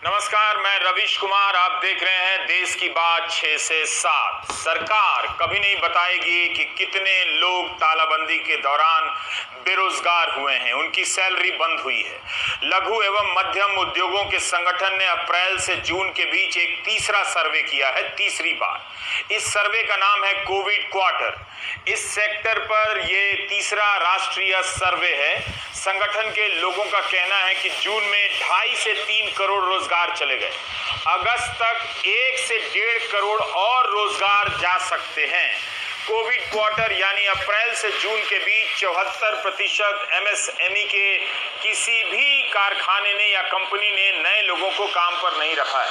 नमस्कार, मैं रवीश कुमार। आप देख रहे हैं देश की बात 6 से 7। सरकार कभी नहीं बताएगी कि कितने लोग तालाबंदी के दौरान बेरोजगार हुए हैं, उनकी सैलरी बंद हुई है। लघु एवं मध्यम उद्योगों के संगठन ने अप्रैल से जून के बीच एक तीसरा सर्वे किया है, तीसरी बार। इस सर्वे का नाम है कोविड क्वार्टर। इस सेक्टर पर ये तीसरा राष्ट्रीय सर्वे है। संगठन के लोगों का कहना है कि जून में 2.5 से 3 करोड़ रोजगार चले गए। अगस्त तक 1 से 1.5 करोड़ और रोजगार जा सकते हैं। कोविड क्वार्टर यानी अप्रैल से जून के बीच 74% एमएसएमई के किसी भी कारखाने ने या कंपनी ने नए लोगों को काम पर नहीं रखा है।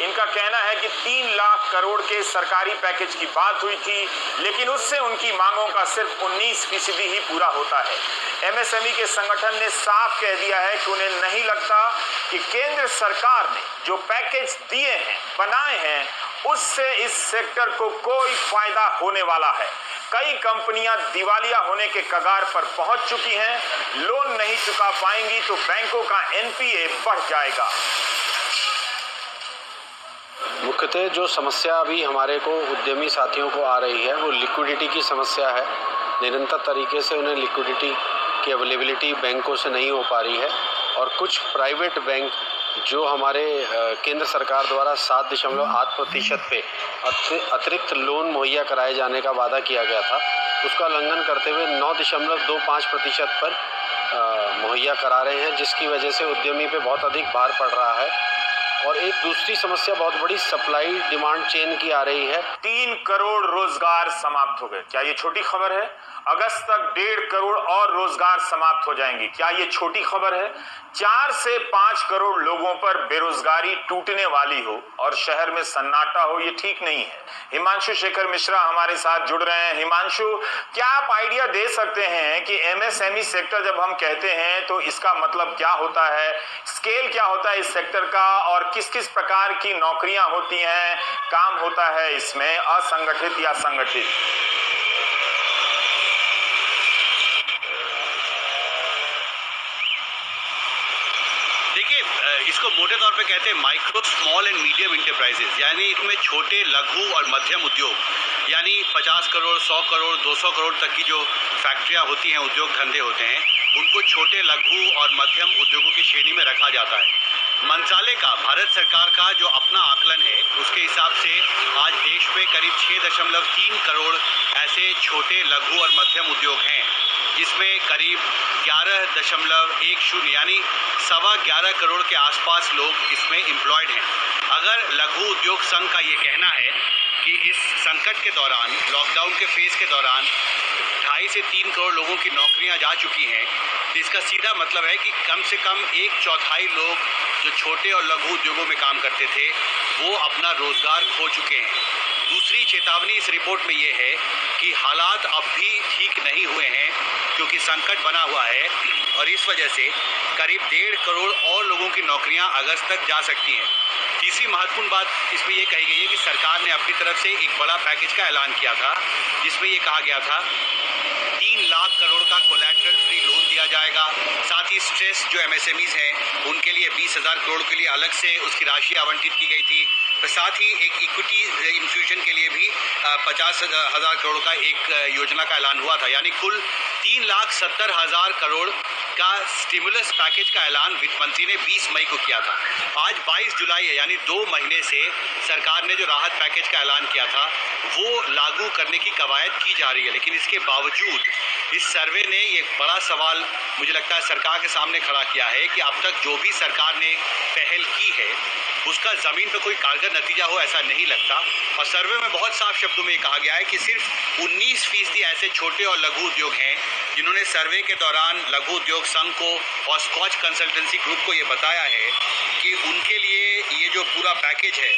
इनका कहना है कि 3 लाख करोड़ के सरकारी पैकेज की बात हुई थी, लेकिन उससे उनकी मांगों का सिर्फ 19% ही पूरा होता है। एमएसएमई के संगठन ने साफ कह दिया है कि उन्हें नहीं लगता कि केंद्र सरकार ने जो पैकेज दिए हैं, बनाए हैं, उससे इस सेक्टर को कोई फायदा होने वाला है। कई कंपनियां दिवालिया होने के कगार पर पहुंच चुकी हैं। लोन नहीं चुका पाएंगी तो बैंकों का एनपीए बढ़ जाएगा। मुख्यतः जो समस्या अभी हमारे को उद्यमी साथियों को आ रही है वो लिक्विडिटी की समस्या है। निरंतर तरीके से उन्हें लिक्विडिटी की अवेलेबिलिटी बैंकों से नहीं हो पा रही है और कुछ प्राइवेट बैंक जो हमारे केंद्र सरकार द्वारा 7.8% पे अतिरिक्त लोन मुहैया कराए जाने का वादा किया गया था, उसका उल्लंघन करते हुए 9.25% पर मुहैया करा रहे हैं, जिसकी वजह से उद्यमी पे बहुत अधिक भार पड़ रहा है। और एक दूसरी समस्या बहुत बड़ी सप्लाई डिमांड चेन की आ रही है। 3 करोड़ रोजगार समाप्त हो गए। क्या ये छोटी खबर है? अगस्त तक 1.5 करोड़ और रोजगार समाप्त हो जाएंगे। क्या ये छोटी खबर है? 4 से 5 करोड़ लोगों पर बेरोजगारी टूटने वाली हो और शहर में सन्नाटा हो, ये ठीक नहीं है। हिमांशु शेखर मिश्रा हमारे साथ जुड़ रहे हैं। हिमांशु, क्या आप आइडिया दे सकते हैं कि एमएसएमई सेक्टर जब हम कहते हैं तो इसका मतलब क्या होता है? स्केल क्या होता है इस सेक्टर का और किस किस प्रकार की नौकरियां होती हैं, काम होता है इसमें, असंगठित या संगठित? देखिए, इसको मोटे तौर पे कहते हैं micro small and medium enterprises, यानी इसमें छोटे लघु और मध्यम उद्योग, यानी 50 करोड़ 100 करोड़ 200 करोड़ तक की जो फैक्ट्रियां होती हैं, उद्योग धंधे होते हैं, उनको छोटे लघु और मध्यम उद्योगों की श्रेणी में रखा जाता है। मंत्रालय का, भारत सरकार का जो अपना आकलन है, उसके हिसाब से आज देश में करीब 6.3 करोड़ ऐसे छोटे लघु और मध्यम उद्योग हैं, जिसमें करीब 11.10 यानी 11.25 करोड़ के आसपास लोग इसमें एम्प्लॉयड हैं। अगर लघु उद्योग संघ का ये कहना है कि इस संकट के दौरान, लॉकडाउन के फेज के दौरान 2.5 से 3 करोड़ लोगों की नौकरियां जा चुकी हैं, तो इसका सीधा मतलब है कि कम से कम 1/4 लोग जो छोटे और लघु उद्योगों में काम करते थे, वो अपना रोजगार खो चुके हैं। दूसरी चेतावनी इस रिपोर्ट में ये है कि हालात अब भी ठीक नहीं हुए हैं, क्योंकि संकट बना हुआ है और इस वजह से करीब 1.5 करोड़ और लोगों की नौकरियां अगस्त तक जा सकती हैं। तीसरी महत्वपूर्ण बात इसमें ये कही गई है कि सरकार ने अपनी तरफ से एक बड़ा पैकेज का ऐलान किया था, जिसमें ये कहा गया था 3 लाख करोड़ का कोलैटरल फ्री लोन दिया जाएगा। साथ ही स्ट्रेस जो एमएसएमईज हैं, उनके लिए 20,000 करोड़ के लिए अलग से उसकी राशि आवंटित की गई थी। साथ ही एक इक्विटी इन्फ्यूजन के लिए भी 50,000 करोड़ का एक योजना का ऐलान हुआ था, यानी कुल 3,70,000 करोड़ का स्टिमुलस पैकेज का ऐलान वित्त मंत्री ने 20 मई को किया था। आज 22 जुलाई है, यानी 2 महीने से सरकार ने जो राहत पैकेज का ऐलान किया था, वो लागू करने की कवायद की जा रही है। लेकिन इसके बावजूद इस सर्वे ने ये बड़ा सवाल मुझे लगता है सरकार के सामने खड़ा किया है कि अब तक जो भी सरकार ने पहल की है, उसका ज़मीन पर कोई कारगर नतीजा हो, ऐसा नहीं लगता। और सर्वे में बहुत साफ शब्दों में कहा गया है कि सिर्फ 19% ऐसे छोटे और लघु उद्योग हैं जिन्होंने सर्वे के दौरान लघु उद्योग संघ को और स्कॉच कंसल्टेंसी ग्रुप को ये बताया है कि उनके लिए ये जो पूरा पैकेज है,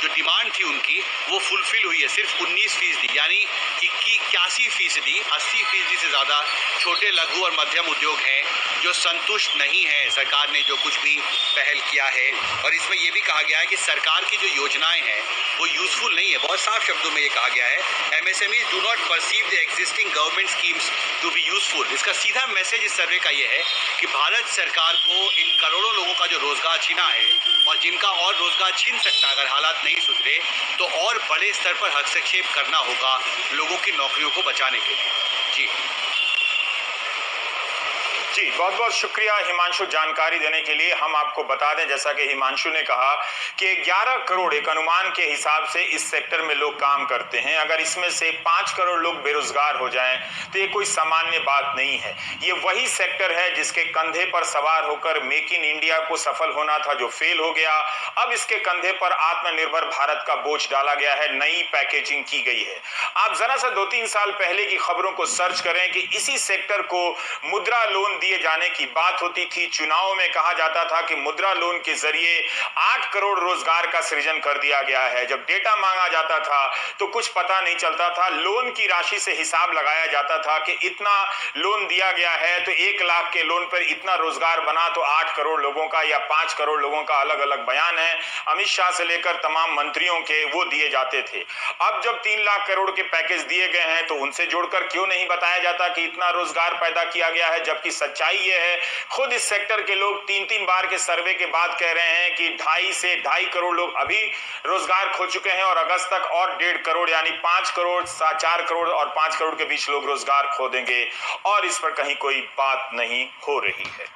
जो डिमांड थी उनकी, वो फुलफिल हुई है। सिर्फ 19%, यानी 81%, 80% से ज़्यादा छोटे लघु और मध्यम उद्योग हैं जो संतुष्ट नहीं है सरकार ने जो कुछ भी पहल किया है। और इसमें यह भी कहा गया है कि सरकार की जो योजनाएं हैं वो यूजफुल नहीं है। बहुत साफ शब्दों में ये कहा गया है, MSME do not perceive the existing government schemes to be useful. इसका सीधा मैसेज इस सर्वे का ये है कि भारत सरकार को इन करोड़ों लोगों का जो रोजगार छीना है और जिनका और रोजगार छीन सकता है अगर हालात नहीं सुधरे, तो और बड़े स्तर पर हस्तक्षेप करना होगा लोगों की नौकरियों को बचाने के लिए। जी, बहुत बहुत शुक्रिया हिमांशु जानकारी देने के लिए। हम आपको बता दें, जैसा कि हिमांशु ने कहा कि 11 करोड़ एक अनुमान के हिसाब से इस सेक्टर में लोग काम करते हैं। अगर इसमें से 5 करोड़ लोग बेरोजगार हो जाएं तो ये कोई सामान्य बात नहीं है। ये वही सेक्टर है जिसके कंधे पर सवार होकर मेक इन इंडिया को सफल होना था, जो फेल हो गया। अब इसके कंधे पर आत्मनिर्भर भारत का बोझ डाला गया है, नई पैकेजिंग की गई है। आप जरा सा 2-3 साल पहले की खबरों को सर्च करें कि इसी सेक्टर को मुद्रा लोन दिए जाने की बात होती थी। चुनाव में कहा जाता था कि मुद्रा लोन के जरिए 8 करोड़ रोजगार का सृजन कर दिया गया है। जब डेटा मांगा जाता था तो कुछ पता नहीं चलता था। लोन की राशि से हिसाब लगाया जाता था कि इतना लोन दिया गया है तो 1 लाख के लोन पर इतना रोजगार बना, तो 8 करोड़ लोगों का या 5 करोड़ लोगों का अलग अलग बयान है। अमित शाह से लेकर तमाम मंत्रियों के वो दिए जाते थे। अब जब 3 लाख करोड़ के पैकेज दिए गए हैं तो उनसे जोड़कर क्यों नहीं बताया जाता कि इतना रोजगार पैदा किया गया है, जबकि सच्चाई ये है, खुद इस सेक्टर के लोग 3-3 बार के सर्वे के बाद कह रहे हैं कि 2.5 से 2.5 करोड़ लोग अभी रोजगार खो चुके हैं और अगस्त तक और 1.5 करोड़ यानी 5 करोड़ 4 करोड़ और 5 करोड़ के बीच लोग रोजगार खो देंगे और इस पर कहीं कोई बात नहीं हो रही है।